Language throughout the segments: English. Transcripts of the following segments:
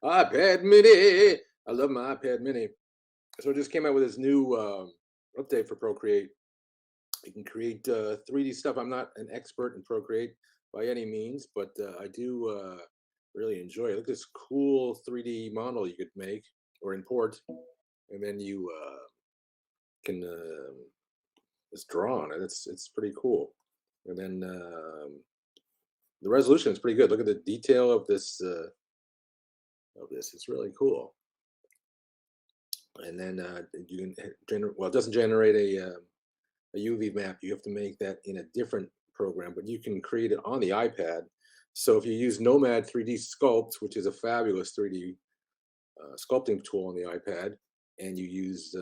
iPad Mini. I love my iPad Mini. So it just came out with this new update for Procreate. You can create 3D stuff. I'm not an expert in Procreate by any means, but I do really enjoy it. Look at this cool 3D model you could make or import, and then you can just draw on it. It's pretty cool. And then the resolution is pretty good. Look at the detail of this. It's really cool. And then you can generate. Well, it doesn't generate a UV map. You have to make that in a different program, but you can create it on the iPad. So if you use Nomad 3D Sculpt, which is a fabulous 3D sculpting tool on the iPad, and you use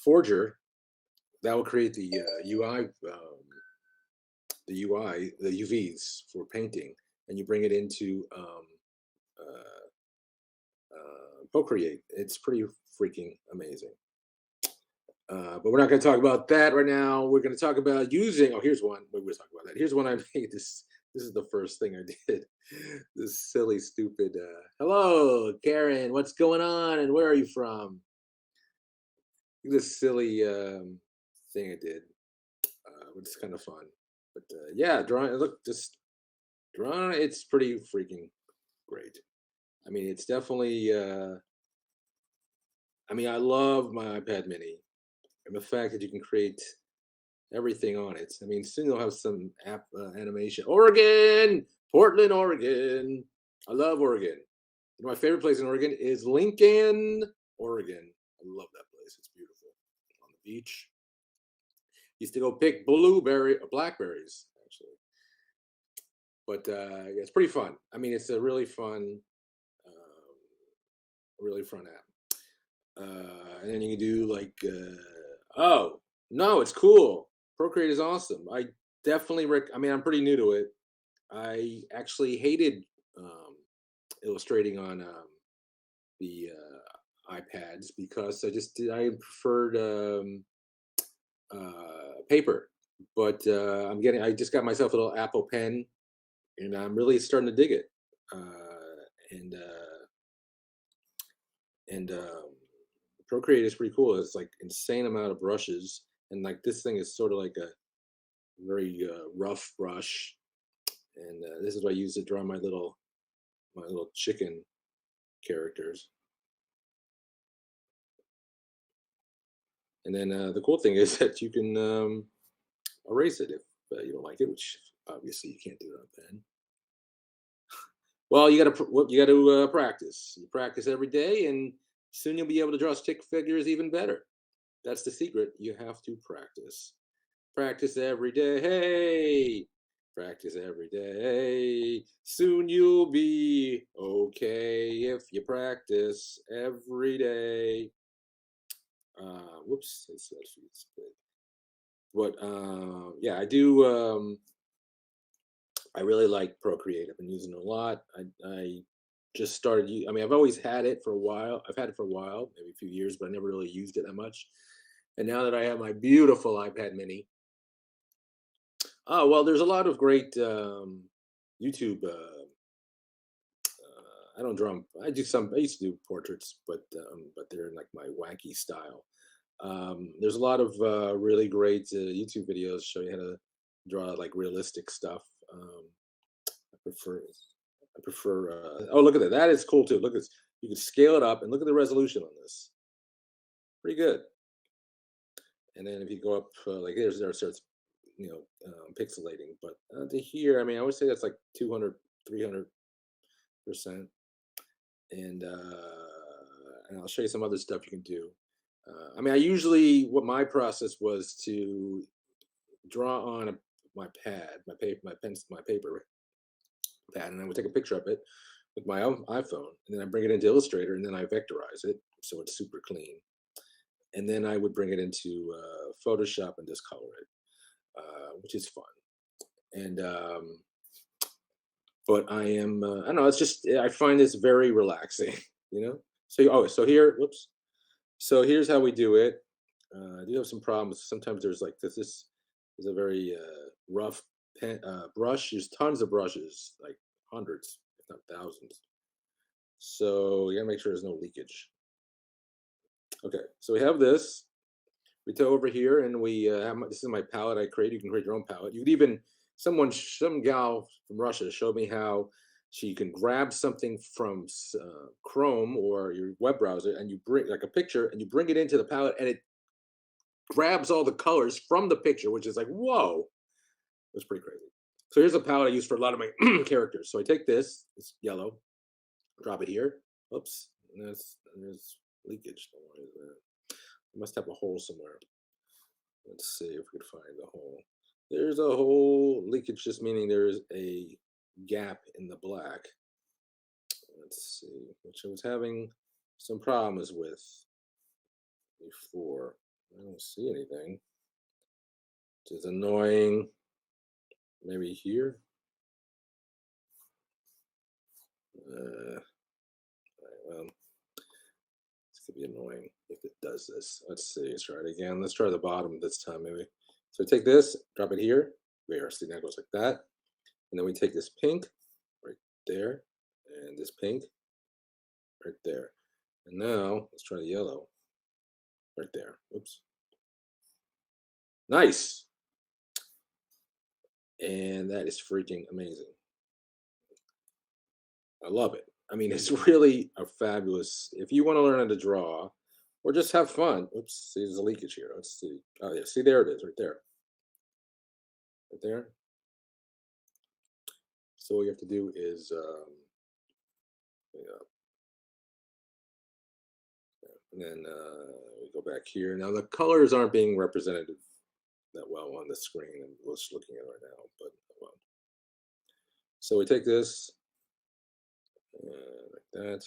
Forger, that will create the the UVs for painting, and you bring it into uh, Procreate. It's pretty freaking amazing. But we're not going to talk about that right now. We're going to talk about using. Oh, here's one. We're going to talk about that. Here's one I made. This is the first thing I did. This silly, stupid. Hello, Karen. What's going on? And where are you from? This silly thing I did. Which is kind of fun. But yeah, drawing. Look, just drawing. It's pretty freaking great. I mean, it's definitely. I mean, I love my iPad Mini and the fact that you can create everything on it. I mean, soon you'll have some app animation. Oregon, Portland, Oregon. I love Oregon. You know, my favorite place in Oregon is Lincoln, Oregon. I love that place. It's beautiful on the beach. Used to go pick blackberries actually, but yeah, it's pretty fun. I mean, it's a really fun app. And then you can do like, oh no, it's cool. Procreate is awesome. I definitely I mean, I'm pretty new to it. I actually hated um, illustrating on the iPads because I preferred paper. But I just got myself a little Apple Pen, and I'm really starting to dig it. And and Procreate is pretty cool. It's like insane amount of brushes, and like this thing is sort of like a very rough brush, and this is what I use to draw my little chicken characters. And then the cool thing is that you can erase it if you don't like it, which obviously you can't do it on pen. Well, you got to practice. You practice every day, and soon you'll be able to draw stick figures even better. That's the secret. You have to practice. Practice every day. Hey, practice every day. Soon you'll be okay if you practice every day. Whoops, it's big. But yeah, I do. I really like Procreate. I've been using it a lot. I just started. I mean, I've always had it for a while. I've had it for a while, maybe a few years, but I never really used it that much. And now that I have my beautiful iPad Mini, oh well, there's a lot of great YouTube. I don't draw 'em. I do some. I used to do portraits, but they're in like my wacky style. There's a lot of really great YouTube videos show you how to draw like realistic stuff. I prefer. I prefer. Oh, look at that! That is cool too. Look at this. You can scale it up and look at the resolution on this. Pretty good. And then if you go up like there starts, pixelating. But to here, I mean, I would say that's like 200, 300%. And I'll show you some other stuff you can do. I mean, I usually what my process was to draw on my pad, my paper, my paper pad, and I would take a picture of it with my own iPhone, and then I bring it into Illustrator, and then I vectorize it so it's super clean, and then I would bring it into Photoshop and discolor it, which is fun. And but I don't know. It's just I find this very relaxing, you know. So here, whoops. So here's how we do it. I do have some problems. Sometimes there's like this is a very rough brush. There's tons of brushes, like hundreds, if not thousands. So you gotta make sure there's no leakage. Okay, so we have this. We go over here and we have this is my palette I created. You can create your own palette. You could even some gal from Russia showed me how she can grab something from Chrome or your web browser and you bring like a picture and you bring it into the palette and it grabs all the colors from the picture, which is like whoa, it's pretty crazy. So here's a palette I use for a lot of my characters. So I take this, it's yellow, drop it here. Oops, and there's leakage. Don't worry about that. I must have a hole somewhere. Let's see if we can find the hole. There's a hole. Leakage just meaning there's a gap in the black. Let's see, which I was having some problems with before. I don't see anything, which is annoying. Maybe here. Well, this could be annoying if it does this. Let's see. Let's try it again. Let's try the bottom this time, maybe. So take this, drop it here. There. See, now it goes like that. And then we take this pink right there, and this pink right there. And now let's try the yellow right there. Oops. Nice. And that is freaking amazing. I love it. I mean, it's really a fabulous. If you want to learn how to draw or just have fun. Oops, see, there's a leakage here. Let's see. Oh, yeah. See, there it is right there. Right there. So what you have to do is, yeah, and then we go back here. Now the colors aren't being represented that well on the screen. I'm just looking at it right now, but well. So we take this like that,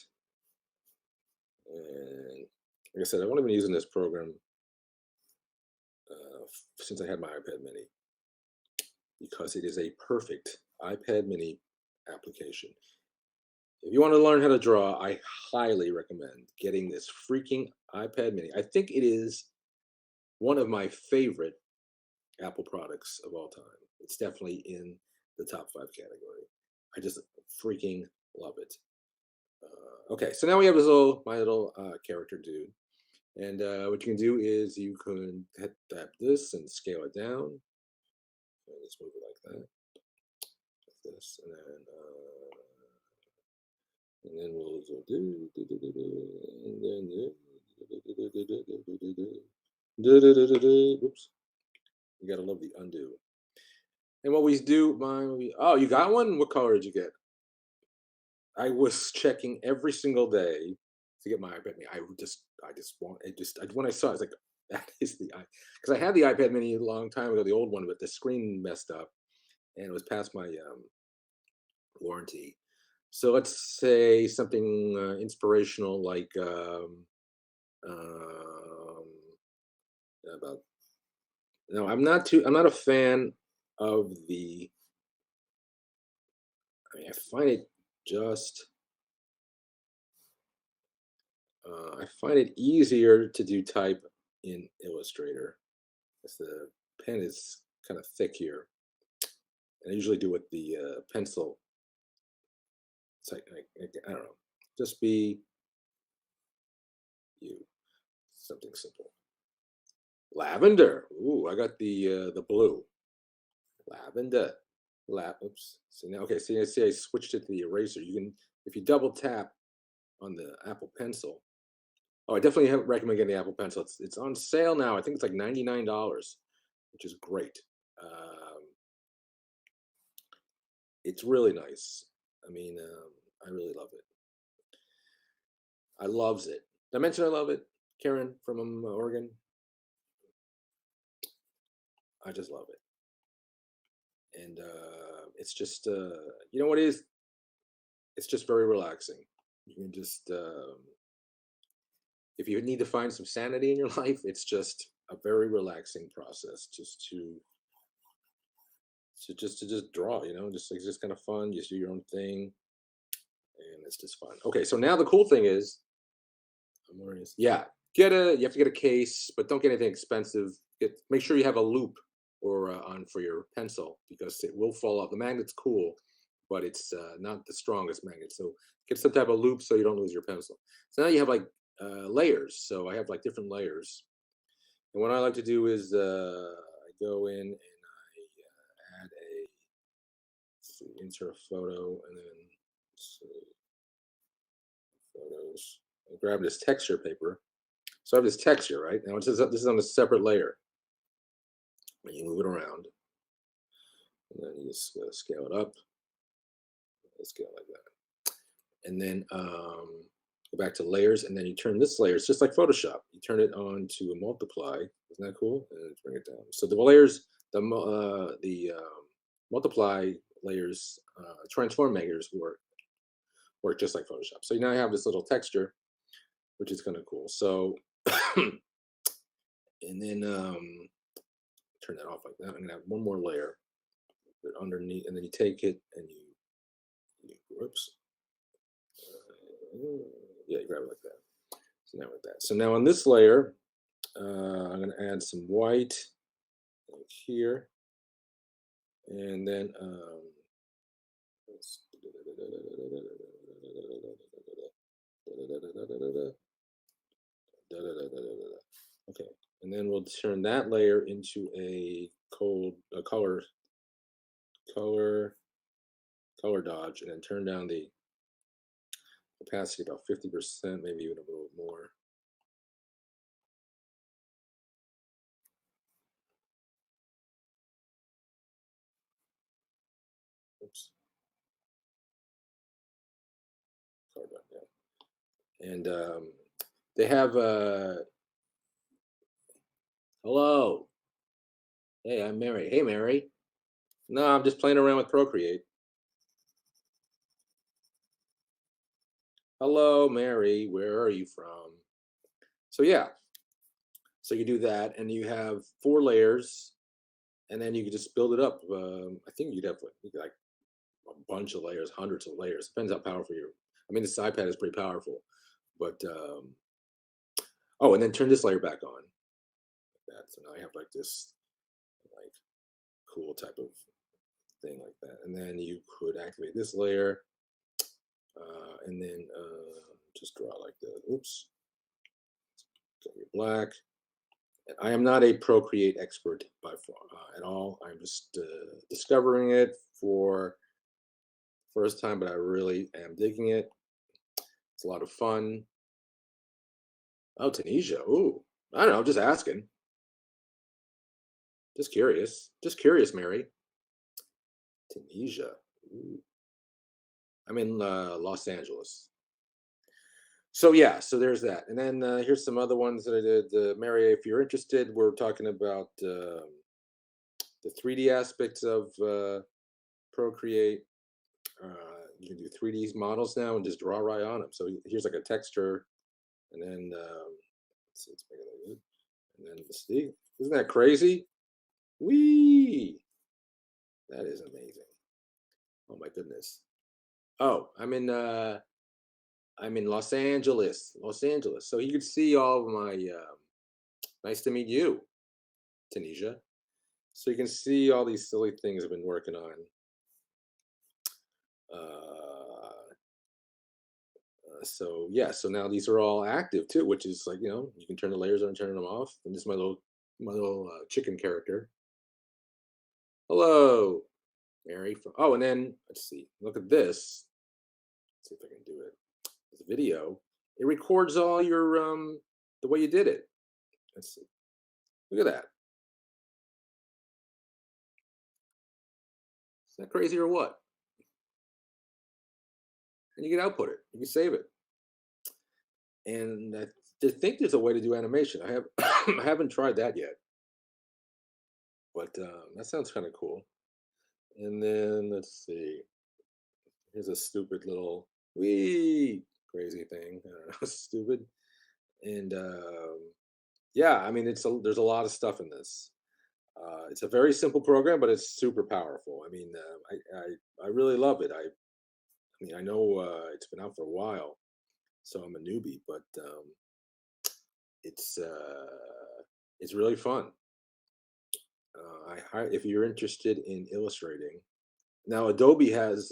and like I said, I've only been using this program since I had my iPad Mini because it is a perfect iPad Mini application. If you want to learn how to draw, I highly recommend getting this freaking iPad Mini. I think it is one of my favorite Apple products of all time. It's definitely in the top 5 category. I just freaking love it. Okay, so now we have this my little character dude, and what you can do is you can tap this and scale it down. And just move it like that, like this, and then we'll do, and then oops, you gotta love the undo. And what we do, oh, you got one? What color did you get? I was checking every single day to get my iPad Mini. I just want, it just, when I saw it, I was like, that is the, because I had the iPad Mini a long time ago, the old one, but the screen messed up and it was past my warranty. So let's say something inspirational like, um, about, no, I'm not a fan of I find it just, I find it easier to do type in Illustrator because the pen is kind of thick here. And I usually do with the pencil. It's like, I don't know, just be you, something simple. Lavender. Ooh, I got the blue. Lavender. Oops. See now, okay. See, I switched it to the eraser. You can, if you double tap on the Apple Pencil. Oh, I definitely recommend getting the Apple Pencil. It's on sale now. I think it's like $99, which is great. It's really nice. I mean, I really love it. I loves it. Did I mention I love it? Karen from Oregon. I just love it, and it's just you know what it is. It's just very relaxing. You can just if you need to find some sanity in your life, it's just a very relaxing process. Just to just draw. You know, just like just kind of fun. Just do your own thing, and it's just fun. Okay, so now the cool thing is yeah, you have to get a case, but don't get anything expensive. Make sure you have a loop or on for your pencil because it will fall off. The magnet's cool, but it's not the strongest magnet. So get some type of loop so you don't lose your pencil. So now you have like layers. So I have like different layers. And what I like to do is I go in and I add a, let's see, insert a photo, and then let's see, photos. I grab this texture paper. So I have this texture, right? Now this is on a separate layer. And you move it around, and then you just scale it up. Scale like that. And then go back to layers, and then you turn this layer. It's just like Photoshop. You turn it on to a multiply. Isn't that cool? And let's bring it down. So the layers, the multiply layers, transform layers work just like Photoshop. So now you have this little texture, which is kind of cool. So and then turn that off like that. I'm gonna have one more layer, but underneath, and then you take it and whoops, yeah, you grab it like that. So now with that. So now on this layer, I'm going to add some white like here, and then okay, and then we'll turn that layer into a color color dodge, and then turn down the opacity about 50%, maybe even a little more. Oops, color dodge, yeah. And they have hello. Hey, I'm Mary. Hey, Mary. No, I'm just playing around with Procreate. Hello, Mary. Where are you from? So yeah, so you do that, and you have 4 layers, and then you can just build it up. I think you'd like a bunch of layers, hundreds of layers. Depends how powerful you. I mean, this iPad is pretty powerful, but oh, and then turn this layer back on. Like that. So now I have like this like cool type of thing like that, and then you could activate this layer, and then just draw like that. Oops, black. I am not a Procreate expert at all. I'm just discovering it for first time, but I really am digging it. It's a lot of fun. Oh, Tunisia. Ooh, I don't know. Just asking. Just curious. Just curious, Mary. Tunisia. Ooh. I'm in Los Angeles. So yeah, so there's that, and then here's some other ones that I did. Mary, if you're interested, we're talking about the 3D aspects of Procreate. You can do 3D models now and just draw right on them. So here's like a texture, and then let's see, it's bigger than it. And then see, isn't that crazy? Wee! That is amazing. Oh my goodness. Oh, I'm in Los Angeles, Los Angeles. So you can see all of my. Nice to meet you, Tunisia. So you can see all these silly things I've been working on. So yeah, so now these are all active too, which is like you can turn the layers on and turn them off. And this is my little chicken character. Hello, Mary. And then let's see. Look at this. Let's see if I can do it. This video. It records all your the way you did it. Let's see. Look at that. Is that crazy or what? And you can output it. You can save it. And I think there's a way to do animation. I haven't tried that yet, but that sounds kind of cool. And then let's see. Here's a stupid little wee crazy thing. I don't know, stupid. And yeah, I mean, there's a lot of stuff in this. It's a very simple program, but it's super powerful. I mean, I really love it. I mean, I know it's been out for a while, so I'm a newbie, but it's uh, it's really fun. If you're interested in illustrating, Now Adobe has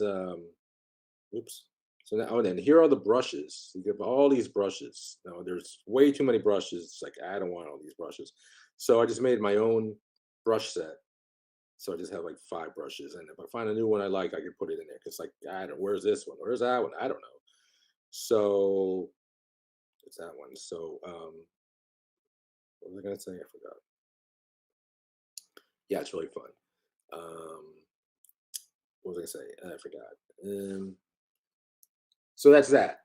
oops. So now, oh, then here are the brushes. You give all these brushes. Now there's way too many brushes. It's like I don't want all these brushes. So I just made my own brush set. So I just have like 5 brushes, and if I find a new one I like, I can put it in there. Cause like I don't, where's this one? Where's that one? I don't know. So it's that one. So what was I gonna say? I forgot. Yeah, it's really fun. What was I gonna say? I forgot. So that's that.